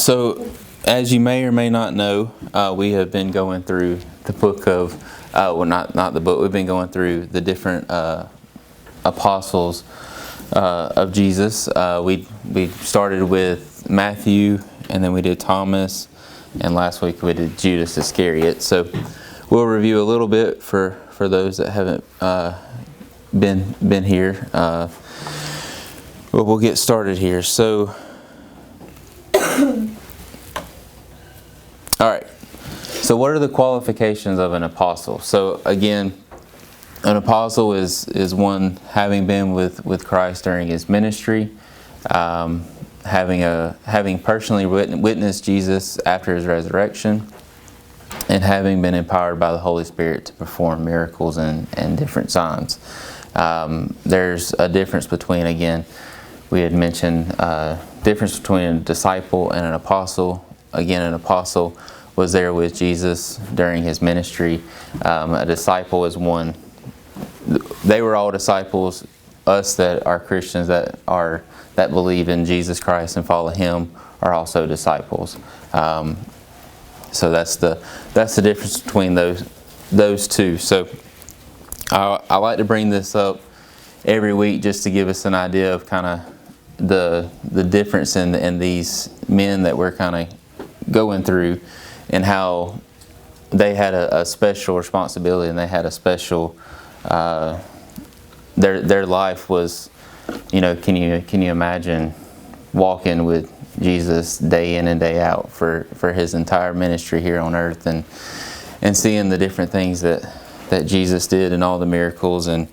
So, as you may or may not know, we have been going through the book of, not the book, we've been going through the different apostles of Jesus. We started with Matthew, and then we did Thomas, and last week we did Judas Iscariot. So, we'll review a little bit for those that haven't been here. But we'll get started here. So, all right. So, what are the qualifications of an apostle? So, again, an apostle is one having been with Christ during his ministry, having personally witnessed Jesus after his resurrection, and having been empowered by the Holy Spirit to perform miracles and different signs. There's a difference between, again, we had mentioned difference between a disciple and an apostle. Again, an apostle was there with Jesus during his ministry. A disciple is one. They were all disciples. Us that are Christians that believe in Jesus Christ and follow Him are also disciples. So that's the difference between those two. So I like to bring this up every week just to give us an idea of kind of the difference in these men that we're kind of going through, and how they had a special responsibility, and they had a special their life was, can you imagine walking with Jesus day in and day out for his entire ministry here on earth, and seeing the different things that Jesus did and all the miracles, and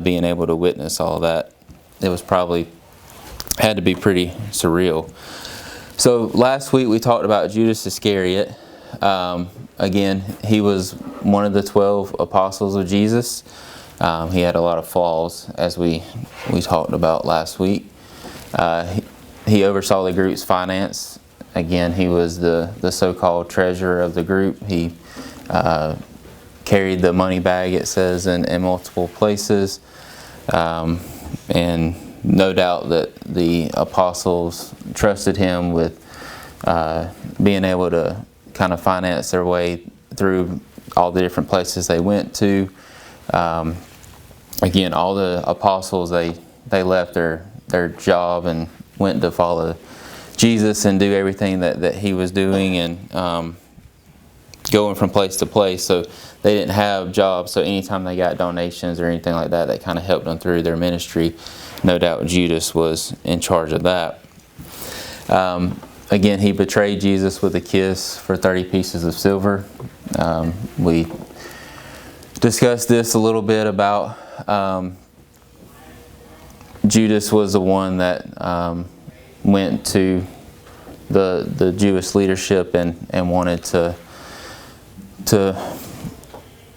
being able to witness all that. It was probably had to be pretty surreal. So last week we talked about Judas Iscariot. Again, he was one of the 12 apostles of Jesus. He had a lot of flaws, as we talked about last week. He oversaw the group's finance. Again, he was the so-called treasurer of the group. He carried the money bag, it says, in multiple places. And no doubt that the apostles trusted him with being able to kind of finance their way through all the different places they went to. Again, all the apostles, they left their job and went to follow Jesus and do everything that he was doing, and going from place to place. So they didn't have jobs, so anytime they got donations or anything like that kind of helped them through their ministry. No doubt Judas was in charge of that. Again, he betrayed Jesus with a kiss for 30 pieces of silver. We discussed this a little bit about Judas was the one that went to the Jewish leadership and wanted to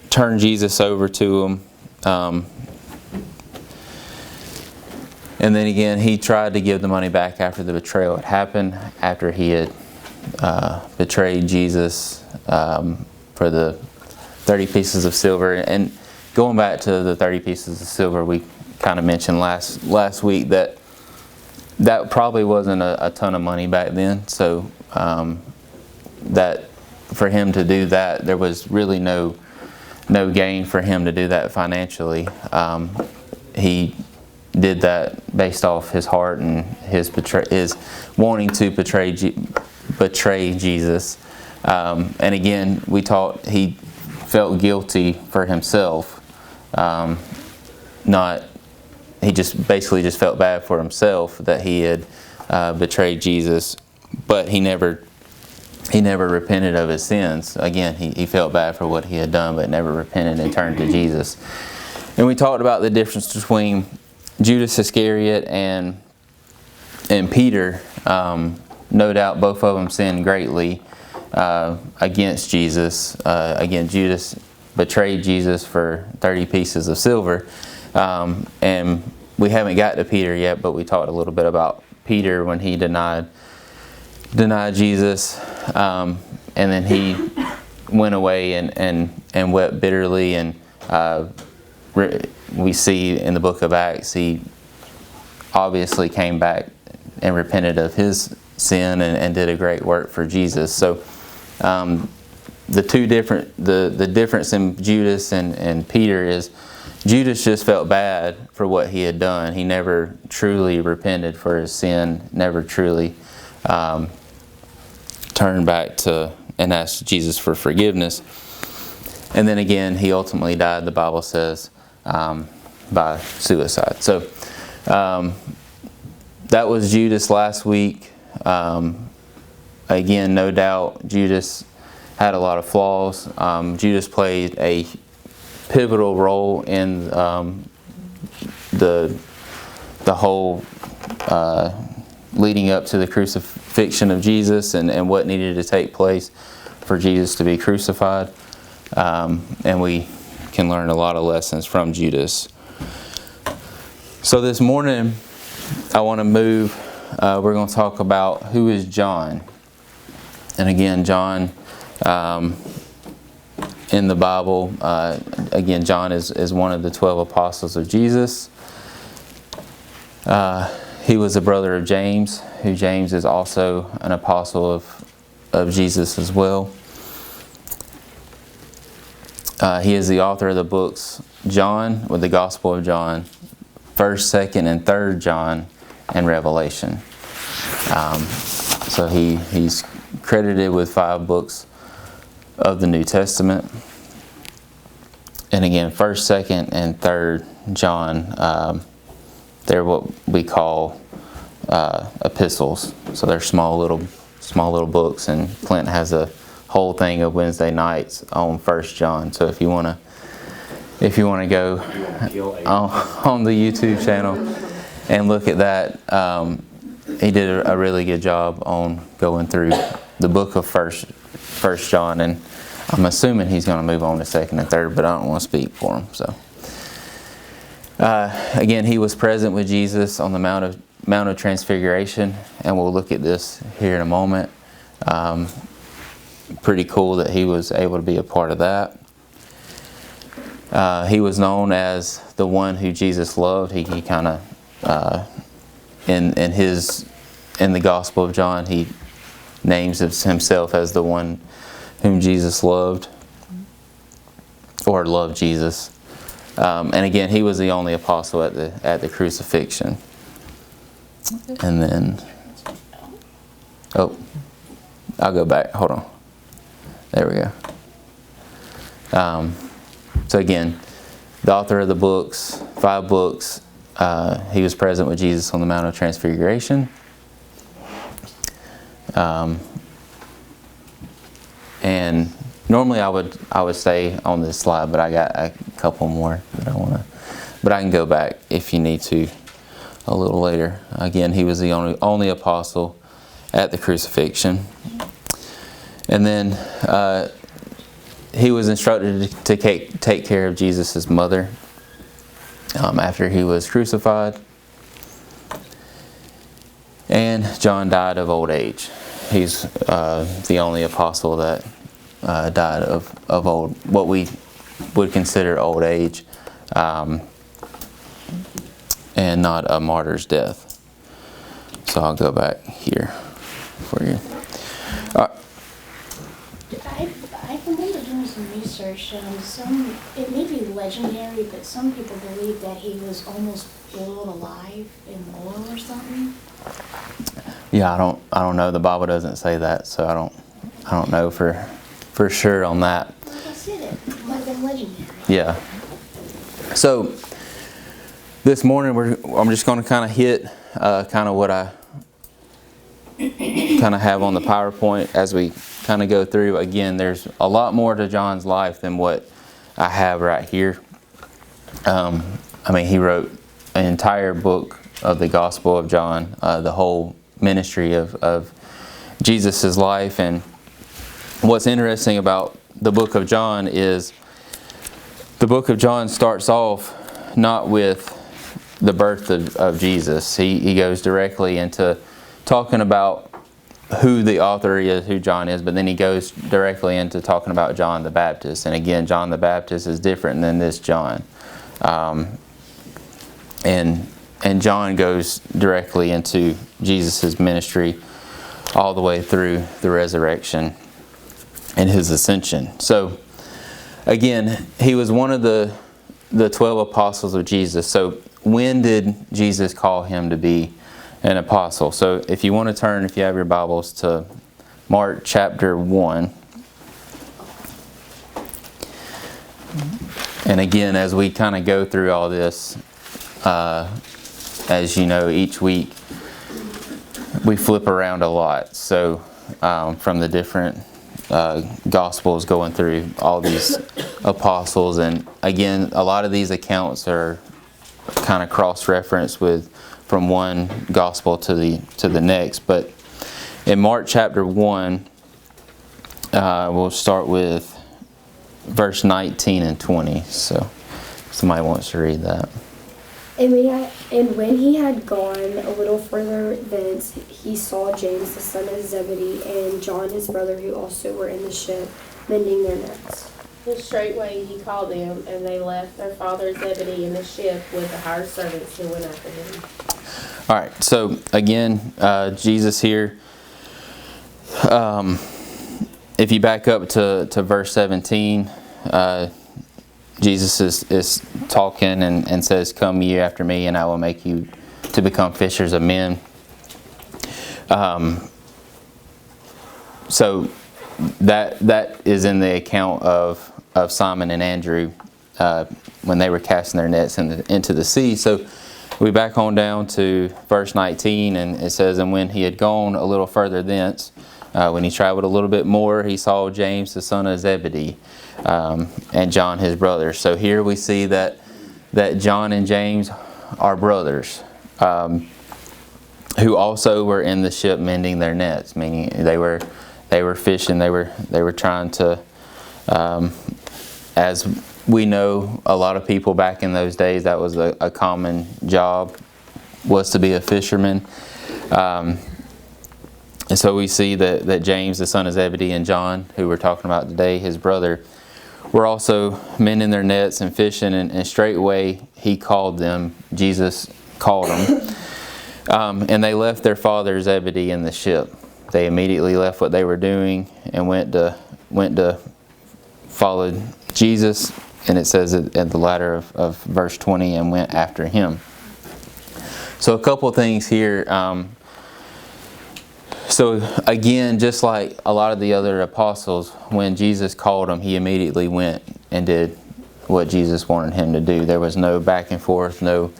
turn Jesus over to him. And then again, he tried to give the money back after the betrayal had happened, after he had betrayed Jesus for the 30 pieces of silver. And going back to the 30 pieces of silver, we kind of mentioned last week that probably wasn't a ton of money back then. So that for him to do that, there was really no gain for him to do that financially. He did that based off his heart and his wanting to betray Jesus. And again, we taught he felt guilty for himself. He just basically felt bad for himself that he had betrayed Jesus, but he never repented of his sins. Again, he felt bad for what he had done, but never repented and turned to Jesus. And we talked about the difference between Judas Iscariot and Peter. No doubt both of them sinned greatly against Jesus. Again, Judas betrayed Jesus for 30 pieces of silver. And we haven't got to Peter yet, but we talked a little bit about Peter when he denied Jesus. And then he went away and wept bitterly, and we see in the book of Acts he obviously came back and repented of his sin and did a great work for Jesus. So the difference in Judas and Peter is Judas just felt bad for what he had done. He never truly repented for his sin, never truly turned back to and asked Jesus for forgiveness. And then again, he ultimately died, the Bible says, by suicide. So that was Judas last week. Again, no doubt Judas had a lot of flaws. Judas played a pivotal role in the whole leading up to the crucifixion of Jesus and what needed to take place for Jesus to be crucified. And we can learn a lot of lessons from Judas. So this morning, I want to move, we're going to talk about who is John. And again, John, in the Bible, again, John is one of the 12 apostles of Jesus. He was a brother of James, who James is also an apostle of Jesus as well. He is the author of the books John, with the Gospel of John, 1st, 2nd, and 3rd John, and Revelation. So he's credited with 5 books of the New Testament. And again, 1st, 2nd, and 3rd John, they're what we call epistles. So they're small little books, and Clint has a whole thing of Wednesday nights on 1st John. So if you want to go on the YouTube channel and look at that, he did a really good job on going through the book of First John, and I'm assuming he's going to move on to 2nd and 3rd, but I don't want to speak for him. So again, he was present with Jesus on the Mount of Transfiguration, and we'll look at this here in a moment. Pretty cool that he was able to be a part of that. He was known as the one who Jesus loved. He kind of in the Gospel of John, he names himself as the one whom Jesus loved, or loved Jesus. And again, he was the only apostle at the crucifixion. And then, I'll go back. Hold on. There we go. So again, the author of the books, 5 books. He was present with Jesus on the Mount of Transfiguration. And normally I would say on this slide, but I got a couple more that I want to. But I can go back if you need to a little later. Again, he was the only apostle at the crucifixion. And then he was instructed to take care of Jesus' mother after he was crucified. And John died of old age. He's the only apostle that died of old, what we would consider old age, and not a martyr's death. So I'll go back here for you. I remember doing some research. It may be legendary, but some people believe that he was almost boiled alive in oil or something. Yeah, I don't know. The Bible doesn't say that, so I don't know for sure on that. Like I said, it might have been legendary. Yeah. So this morning I'm just going to kind of hit kind of what I kind of have on the PowerPoint as we kind of go through. Again, there's a lot more to John's life than what I have right here. I mean, he wrote an entire book of the Gospel of John, the whole ministry of Jesus' life. And what's interesting about the book of John is the book of John starts off not with the birth of Jesus. He goes directly into talking about who the author is, who John is, but then he goes directly into talking about John the Baptist. And again, John the Baptist is different than this John. And John goes directly into Jesus' ministry all the way through the resurrection and his ascension. So again, he was one of the 12 apostles of Jesus. So when did Jesus call him to be an apostle? So if you want to turn, if you have your Bibles, to Mark chapter 1. And again, as we kind of go through all this, as you know, each week we flip around a lot. So from the different Gospels, going through all these apostles, and again, a lot of these accounts are kind of cross-referenced from one Gospel to the next. But in Mark chapter 1, we'll start with verse 19 and 20. So somebody wants to read that. And when he had gone a little further thence, he saw James the son of Zebedee and John his brother, who also were in the ship, mending their nets. And straightway he called them, and they left their father Zebedee in the ship with the hired servants who went after him. All right, so again, Jesus here, if you back up to verse 17, Jesus is talking and says, "Come ye after me, and I will make you to become fishers of men." So that is in the account of Simon and Andrew when they were casting their nets into the sea. So we back on down to verse 19, and it says, "And when he had gone a little further thence, when he traveled a little bit more, he saw James the son of Zebedee, and John his brother." So here we see that John and James are brothers, who also were in the ship mending their nets, meaning they were fishing. They were trying to, as we know, a lot of people back in those days, that was a common job, was to be a fisherman. And so we see that James, the son of Zebedee, and John, who we're talking about today, his brother, were also mending their nets and fishing, and straightway he called them. Jesus called them. And they left their father Zebedee in the ship. They immediately left what they were doing and went to follow Jesus. And it says at the latter of verse 20, and went after him. So a couple things here. So again, just like a lot of the other apostles, when Jesus called them, he immediately went and did what Jesus wanted him to do. There was no back and forth, no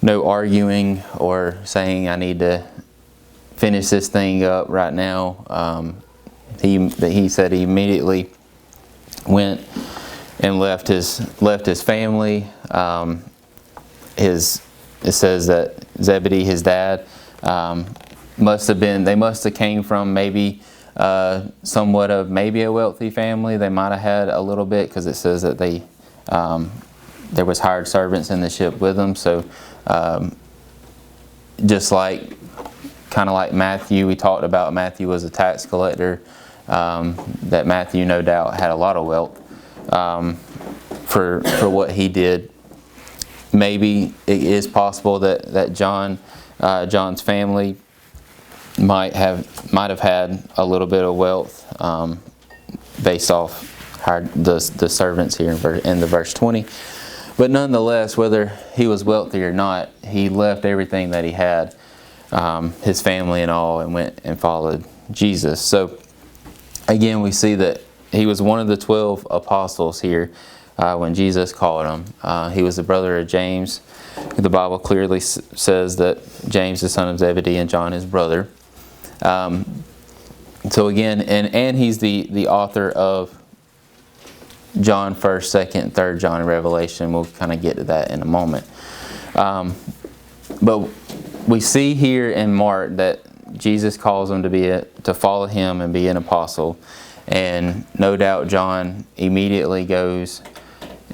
arguing or saying, "I need to finish this thing up right now." He said he immediately went and left his family. It says that Zebedee, his dad, they must have came from maybe somewhat of maybe a wealthy family. They might have had a little bit, because it says that there was hired servants in the ship with them. So just kind of like Matthew, we talked about Matthew was a tax collector, that Matthew no doubt had a lot of wealth for what he did. Maybe it is possible that John's family might have had a little bit of wealth based off the servants here in the verse 20. But nonetheless, whether he was wealthy or not, he left everything that he had, his family and all, and went and followed Jesus. So again, we see that he was one of the 12 apostles here when Jesus called him. He was the brother of James. The Bible clearly says that James, the son of Zebedee, and John, his brother. So again, and he's the author of John 1st, 2nd, 3rd John, and Revelation. We'll kind of get to that in a moment. But we see here in Mark that Jesus calls him to follow him and be an apostle. And no doubt John immediately goes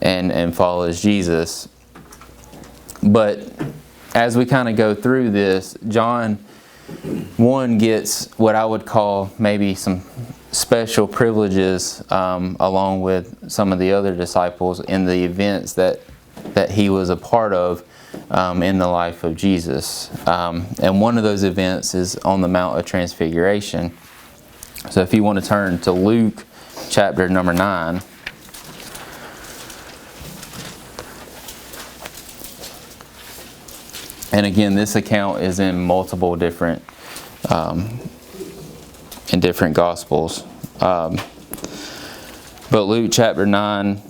and follows Jesus. But as we kind of go through this, John, one, gets what I would call maybe some special privileges along with some of the other disciples in the events that he was a part of in the life of Jesus. And one of those events is on the Mount of Transfiguration. So if you want to turn to Luke chapter number 9. And again, this account is in multiple different Gospels. But Luke chapter 9,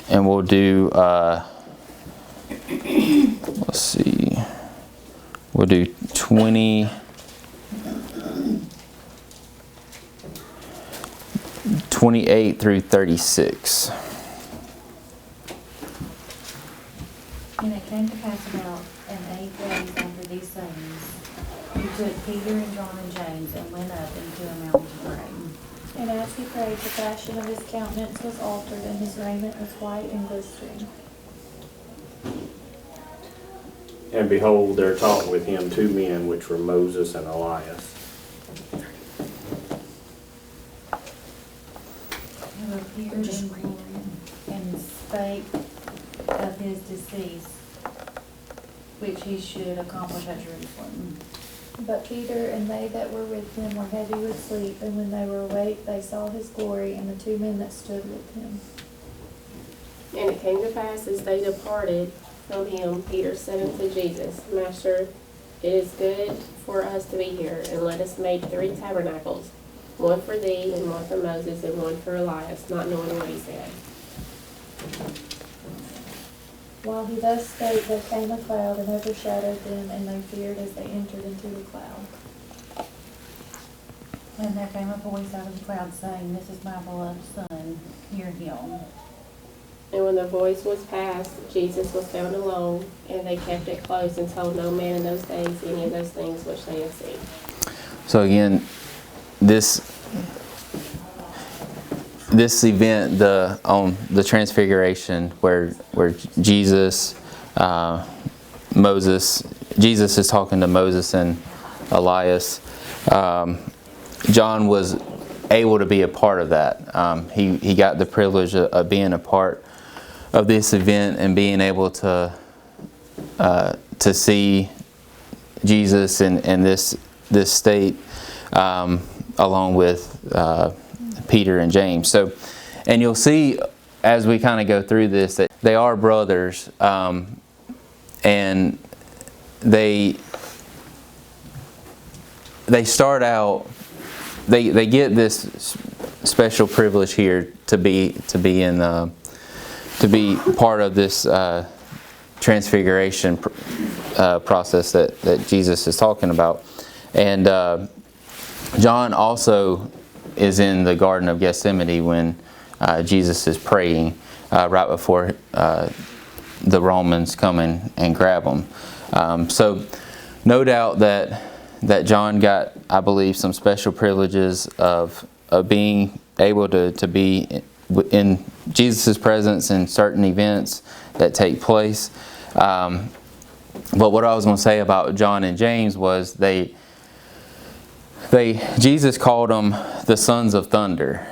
and we'll do, let's see, we'll do 28 through 36. And it came to pass about an 8 days after these things, he took Peter and John and James and went up into a mountain to pray. And as he prayed, the fashion of his countenance was altered, and his raiment was white and glistering. And behold, there talked with him 2 men, which were Moses and Elias. Who appeared in glory and spake of his decease, which he should accomplish at Jerusalem. But Peter and they that were with him were heavy with sleep, and when they were awake, they saw his glory and the 2 men that stood with him. And it came to pass, as they departed from him, Peter said unto Jesus, Master, it is good for us to be here, and let us make 3 tabernacles, one for thee, and one for Moses, and one for Elias, not knowing what he said. While he thus spake, there came a cloud and overshadowed them, and they feared as they entered into the cloud. And there came a voice out of the cloud saying, This is my beloved Son, hear him. And when the voice was past, Jesus was found alone, and they kept it close and told no man in those days any of those things which they had seen. So again, this event, on the Transfiguration, where Jesus is talking to Moses and Elias. John was able to be a part of that. He got the privilege of being a part of this event and being able to see Jesus in this state, along with Peter and James. So, and you'll see as we kind of go through this that they are brothers, and they start out. They get this special privilege here to be part of this transfiguration process that Jesus is talking about, and John also is in the Garden of Gethsemane when Jesus is praying right before the Romans come and grab him. So no doubt that John got, I believe, some special privileges of being able to be in Jesus' presence in certain events that take place. But what I was going to say about John and James was Jesus called them the sons of thunder,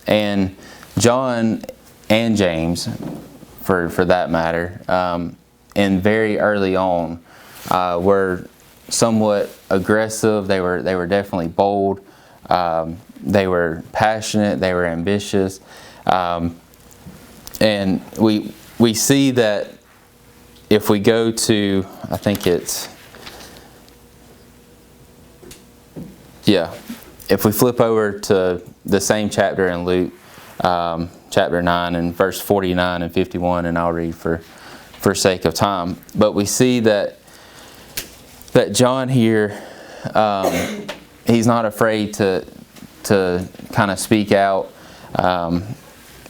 and John and James, for that matter, and very early on, were somewhat aggressive. They were definitely bold. They were passionate. They were ambitious, and we see that if we go to, I think it's. Yeah, if we flip over to the same chapter in Luke, chapter 9 and verse 49 and 51, and I'll read for sake of time. But we see that John here, he's not afraid to kind of speak out,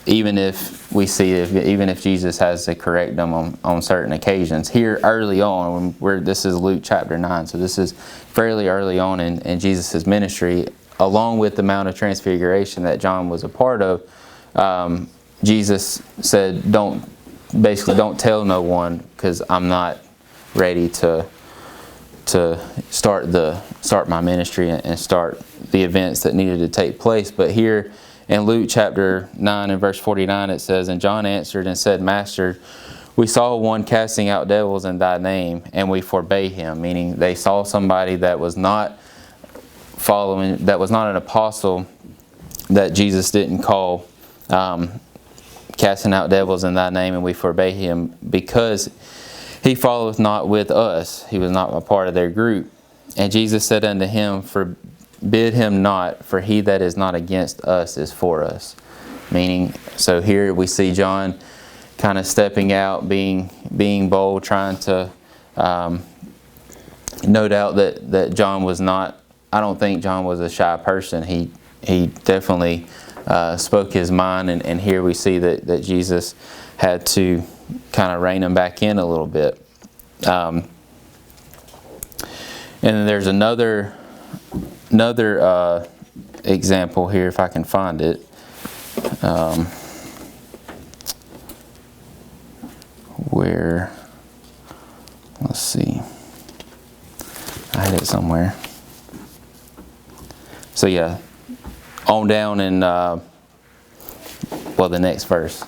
even if Jesus has to correct them on certain occasions. Here early on, this is Luke chapter 9, so this is fairly early on in Jesus' ministry, along with the Mount of Transfiguration that John was a part of. Jesus said, don't tell no one, because I'm not ready to start my ministry and start the events that needed to take place. But here in Luke chapter 9 and verse 49, it says, And John answered and said, Master, we saw one casting out devils in thy name, and we forbade him. Meaning they saw somebody that was not following, that was not an apostle, that Jesus didn't call, casting out devils in thy name, and we forbade him, because he followeth not with us. He was not a part of their group. And Jesus said unto him, forbid him not, for he that is not against us is for us. Meaning, so here we see John kind of stepping out, being bold, trying to, no doubt that John was not, I don't think John was a shy person. He definitely spoke his mind, and here we see that Jesus had to kind of rein him back in a little bit. And then there's another example here, if I can find it. Where, let's see, I had it somewhere. So yeah, on down in, well, the next verse.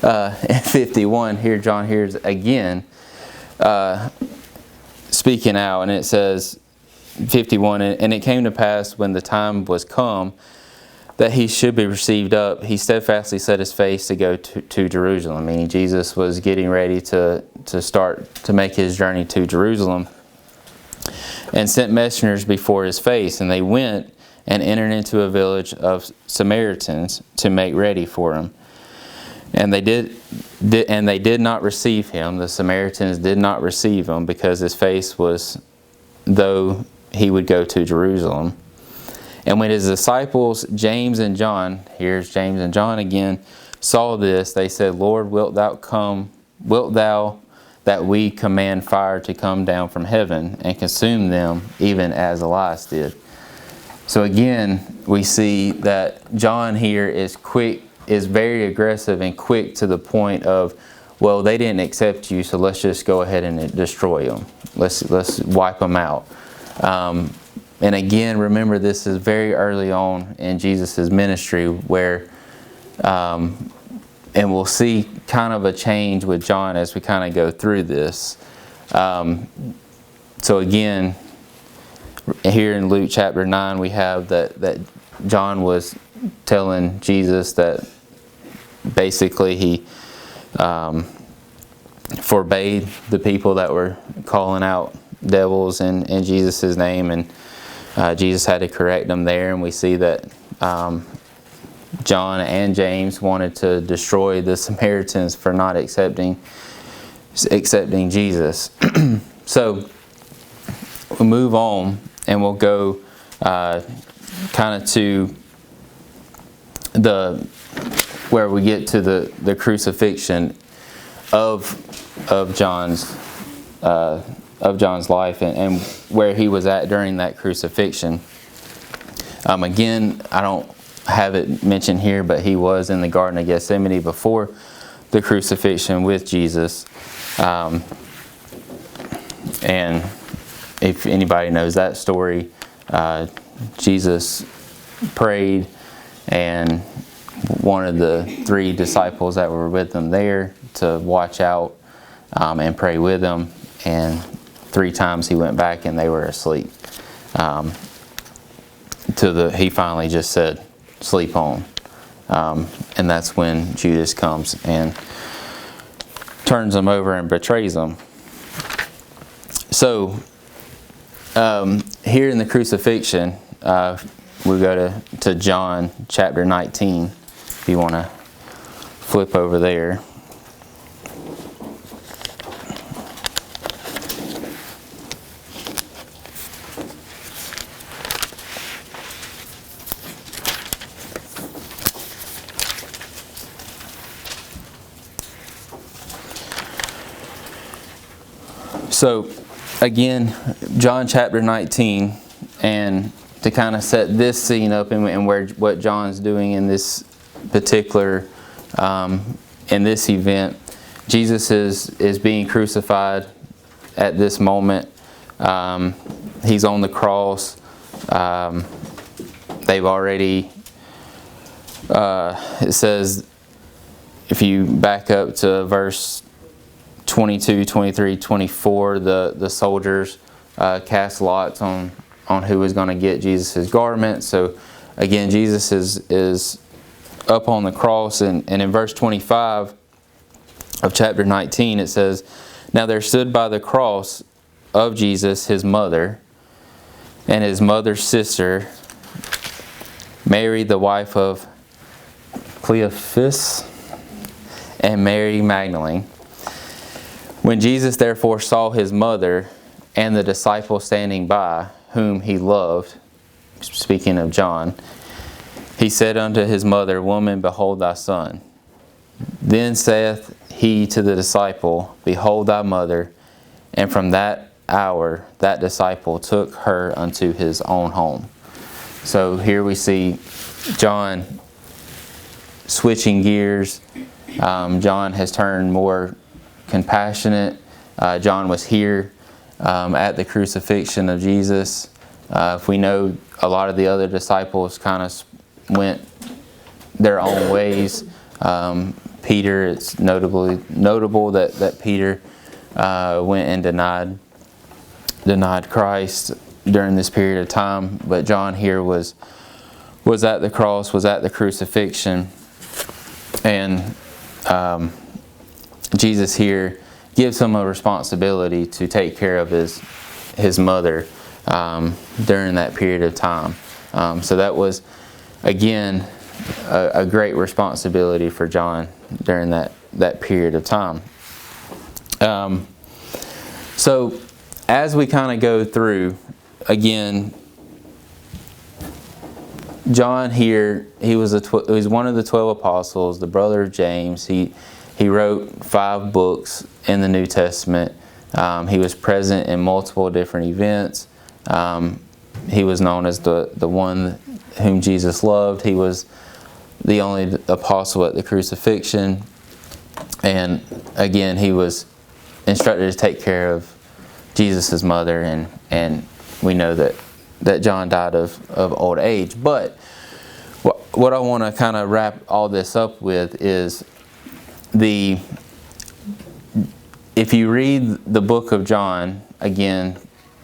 In 51, here John hears again speaking out, and it says, 51, and it came to pass when the time was come that he should be received up, he steadfastly set his face to go to Jerusalem. Meaning Jesus was getting ready to start to make his journey to Jerusalem, and sent messengers before his face, and they went and entered into a village of Samaritans to make ready for him. And they did not receive him. The Samaritans did not receive him, because his face was though he would go to Jerusalem. And when his disciples James and John, here's James and John again, saw this, they said, Lord, wilt thou that we command fire to come down from heaven and consume them, even as Elias did? So again, we see that John here is very aggressive and quick to the point of, well, they didn't accept you, so let's just go ahead and destroy them. Let's wipe them out. And again, remember, this is very early on in Jesus' ministry, where, and we'll see kind of a change with John as we kind of go through this. So again, here in Luke chapter 9, we have that John was telling Jesus that basically he forbade the people that were calling out devils in Jesus' name, and Jesus had to correct them there. And we see that John and James wanted to destroy the Samaritans for not accepting Jesus. So we'll move on, and we'll go kind of to where we get to the crucifixion of John's life, and where he was at during that crucifixion. Again, I don't have it mentioned here, but he was in the Garden of Gethsemane before the crucifixion with Jesus. And if anybody knows that story, Jesus prayed, and wanted the 3 disciples that were with him there to watch out and pray with him. And 3 times he went back and they were asleep. He finally just said, sleep on. And that's when Judas comes and turns them over and betrays them. So here in the crucifixion, we go to John chapter 19, if you want to flip over there. So again, John chapter 19, and to kind of set this scene up and what John's doing in this particular, in this event, Jesus is being crucified at this moment. He's on the cross. They've already, it says, if you back up to verse 22, 23, 24, the soldiers cast lots on who was going to get Jesus' garment. So again, Jesus is up on the cross, and in verse 25 of chapter 19 it says, "Now there stood by the cross of Jesus his mother, and his mother's sister, Mary the wife of Cleophas, and Mary Magdalene. When Jesus therefore saw his mother and the disciple standing by, whom he loved," speaking of John, "he said unto his mother, Woman, behold thy son. Then saith he to the disciple, Behold thy mother. And from that hour that disciple took her unto his own home." So here we see John switching gears. John has turned more compassionate. John was here at the crucifixion of Jesus. If we know, a lot of the other disciples kind of went their own ways. Peter, it's notable that Peter went and denied Christ during this period of time. But John here was at the cross, was at the crucifixion, and Jesus here gives him a responsibility to take care of his mother during that period of time. So that was, again, a great responsibility for John during that period of time. So as we kind of go through, again, John here, he was one of the 12 apostles, the brother of James. He wrote 5 books in the New Testament. He was present in multiple different events. He was known as the one whom Jesus loved. He was the only apostle at the crucifixion. And again, he was instructed to take care of Jesus' mother, and we know that John died of old age. But what I want to kind of wrap all this up with is if you read the book of John, again,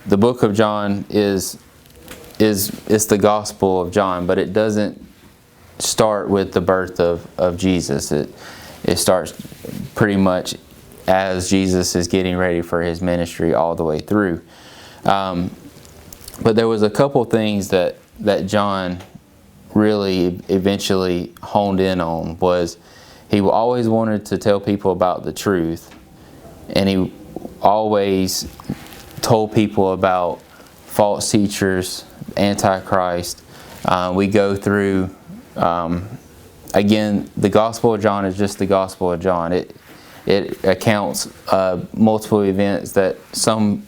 the book of John is the Gospel of John, but it doesn't start with the birth of Jesus. It starts pretty much as Jesus is getting ready for his ministry all the way through. But there was a couple things that John really eventually honed in on. Was he always wanted to tell people about the truth, and he always told people about false teachers, Antichrist. We go through, again, the Gospel of John is just the Gospel of John. It accounts multiple events that some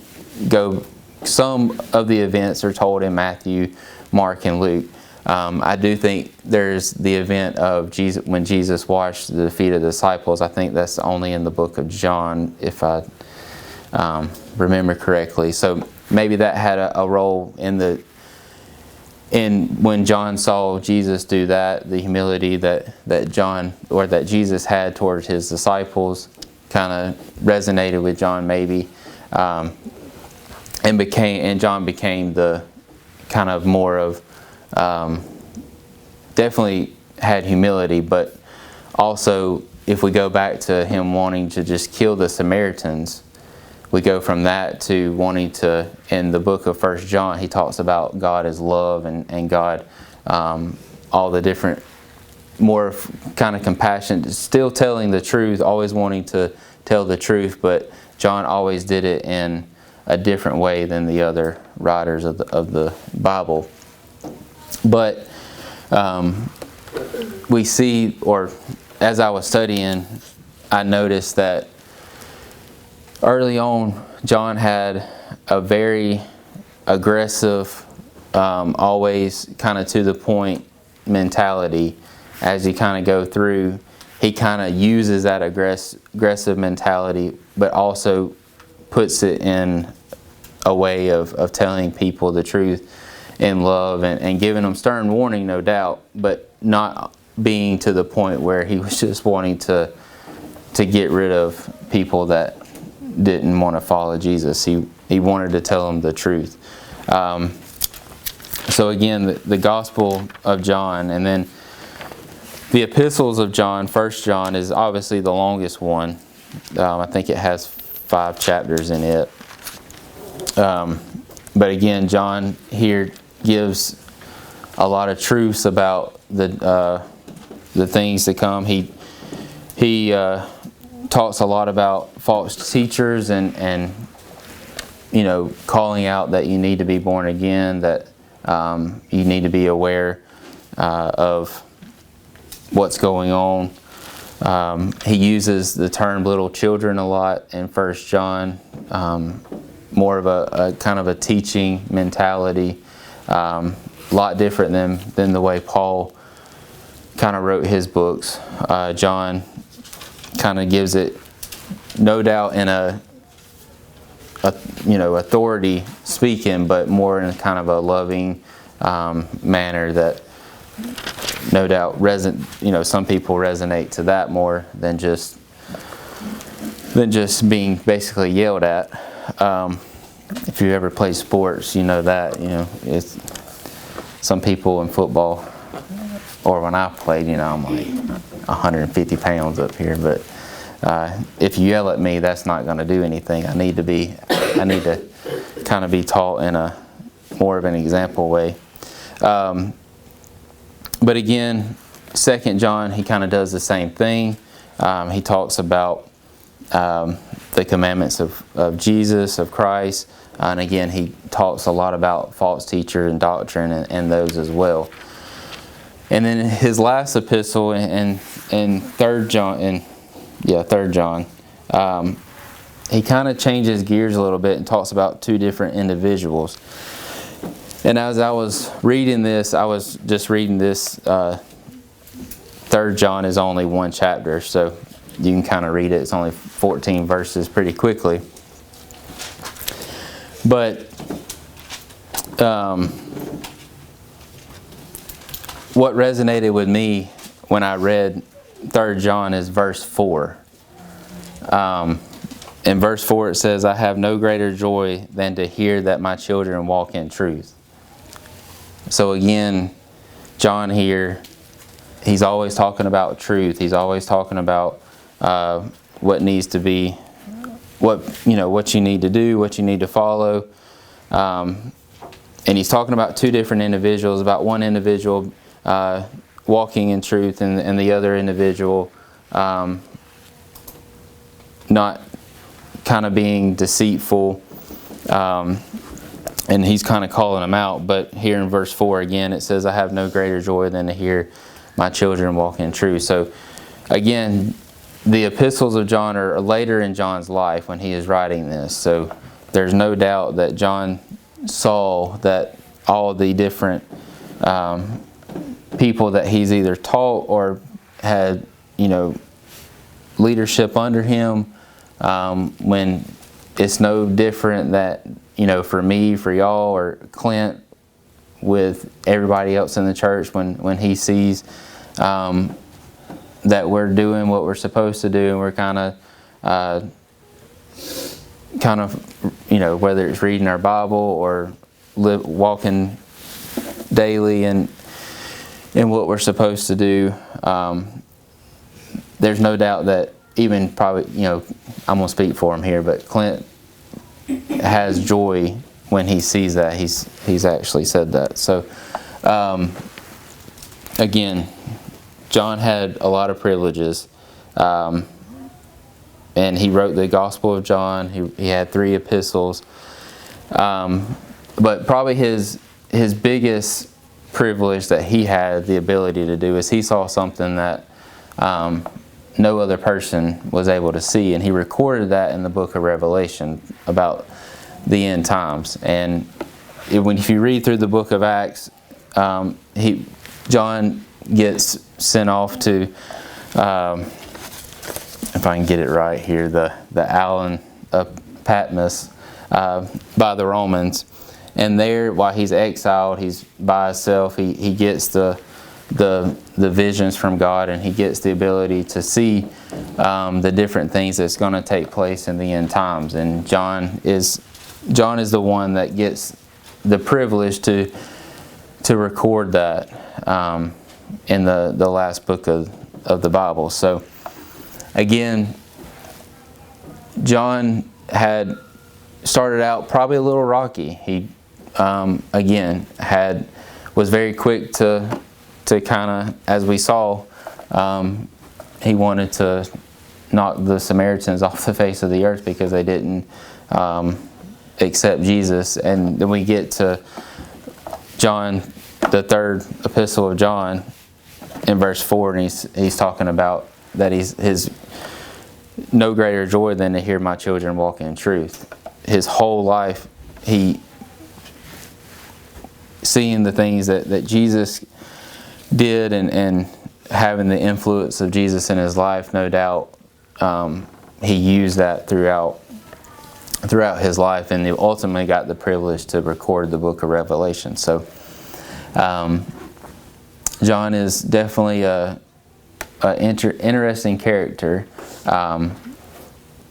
of the events are told in Matthew, Mark, and Luke. I do think there's the event of Jesus when Jesus washed the feet of the disciples. I think that's only in the book of John, if I remember correctly. So maybe that had a role in when John saw Jesus do that, the humility that Jesus had towards his disciples kind of resonated with John, maybe, and John became the kind of more of definitely had humility, but also if we go back to him wanting to just kill the Samaritans, we go from that to wanting to, in the book of 1 John, he talks about God as love and God, all the different, more kind of compassion, still telling the truth, always wanting to tell the truth, but John always did it in a different way than the other writers of the Bible. But we see, or as I was studying, I noticed that early on, John had a very aggressive, always kind of to the point mentality. As you kind of go through, he kind of uses that aggressive mentality, but also puts it in a way of telling people the truth in love and giving them stern warning, no doubt, but not being to the point where he was just wanting to get rid of people that didn't want to follow Jesus. He wanted to tell them the truth. So again, the Gospel of John, and then the epistles of John. 1 John is obviously the longest one. I think it has 5 chapters in it. But again, John here gives a lot of truths about the things to come. He talks a lot about false teachers and calling out that you need to be born again, that you need to be aware of what's going on. He uses the term little children a lot in 1 John, more of a kind of a teaching mentality, a lot different than the way Paul kind of wrote his books. John kind of gives it, no doubt, in a authority speaking, but more in kind of a loving manner that no doubt some people resonate to that more than just being basically yelled at. If you ever play sports, you know that it's some people in football, or when I played, I'm like 150 pounds up here, but if you yell at me, that's not going to do anything. I need to kind of be taught in a more of an example way. But again, 2 John, he kind of does the same thing. He talks about the commandments of Jesus, of Christ, and again, he talks a lot about false teacher and doctrine and those as well. And then his last epistle in 3 John, he kind of changes gears a little bit and talks about 2 different individuals. And as I was reading this, I was just reading this. 3 John is only 1 chapter, so you can kind of read it. It's only 14 verses pretty quickly. But what resonated with me when I read 3 John is verse 4. In verse 4 it says, "I have no greater joy than to hear that my children walk in truth." So again, John here, he's always talking about truth. He's always talking about what needs to be, what you need to do, what you need to follow. And he's talking about 2 different individuals, about one individual walking in truth and the other individual not kind of being deceitful. And he's kind of calling them out. But here in verse 4 again, it says, "I have no greater joy than to hear my children walk in truth." So again, the epistles of John are later in John's life when he is writing this. So there's no doubt that John saw that all the different people that he's either taught or had, leadership under him, when it's no different that, for me, for y'all, or Clint, with everybody else in the church, when he sees that we're doing what we're supposed to do, and we're kind of, whether it's reading our Bible or walking daily in what we're supposed to do, there's no doubt that even probably, I'm going to speak for him here, but Clint has joy when he sees that. He's actually said that. So again, John had a lot of privileges, and he wrote the Gospel of John. He had 3 epistles, but probably his biggest privilege that he had the ability to do is he saw something that no other person was able to see, and he recorded that in the book of Revelation about the end times. And if you read through the book of Acts, John gets sent off to, if I can get it right here, the island of Patmos by the Romans. And there, while he's exiled, he's by himself, he gets the the visions from God, and he gets the ability to see the different things that's going to take place in the end times. And John is the one that gets the privilege to record that in the last book of the Bible. So again, John had started out probably a little rocky. He again was very quick to kind of, as we saw, he wanted to knock the Samaritans off the face of the earth because they didn't accept Jesus. And then we get to John, the third epistle of John, in verse 4, and he's talking about that his no greater joy than to hear my children walk in truth. His whole life, he seeing the things that Jesus did and having the influence of Jesus in his life, no doubt he used that throughout his life, and he ultimately got the privilege to record the book of Revelation. So John is definitely a interesting character.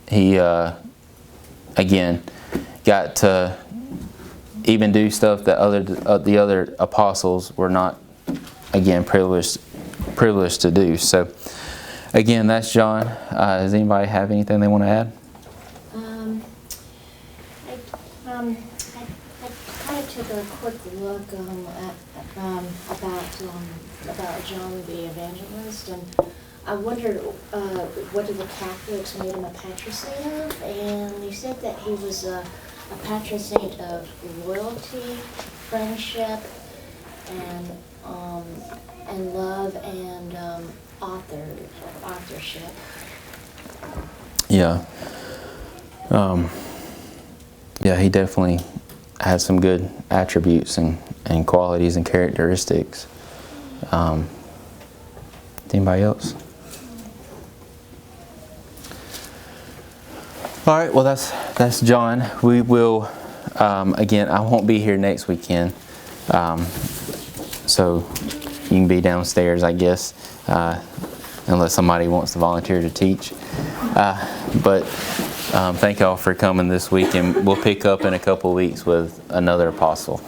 He again got to even do stuff that the other apostles were not, again, privileged to do. So again, that's John. Does anybody have anything they want to add? I kind of took a quick look about John the Evangelist, and I wondered what did the Catholics made him a patron saint of, and they said that he was a patron saint of loyalty, friendship, and love, and authorship. Yeah. Yeah, he definitely has some good attributes and qualities and characteristics. Anybody else? All right, well, that's John. We will, again, I won't be here next weekend, so you can be downstairs, I guess, unless somebody wants to volunteer to teach. But thank y'all for coming this week, and we'll pick up in a couple weeks with another apostle.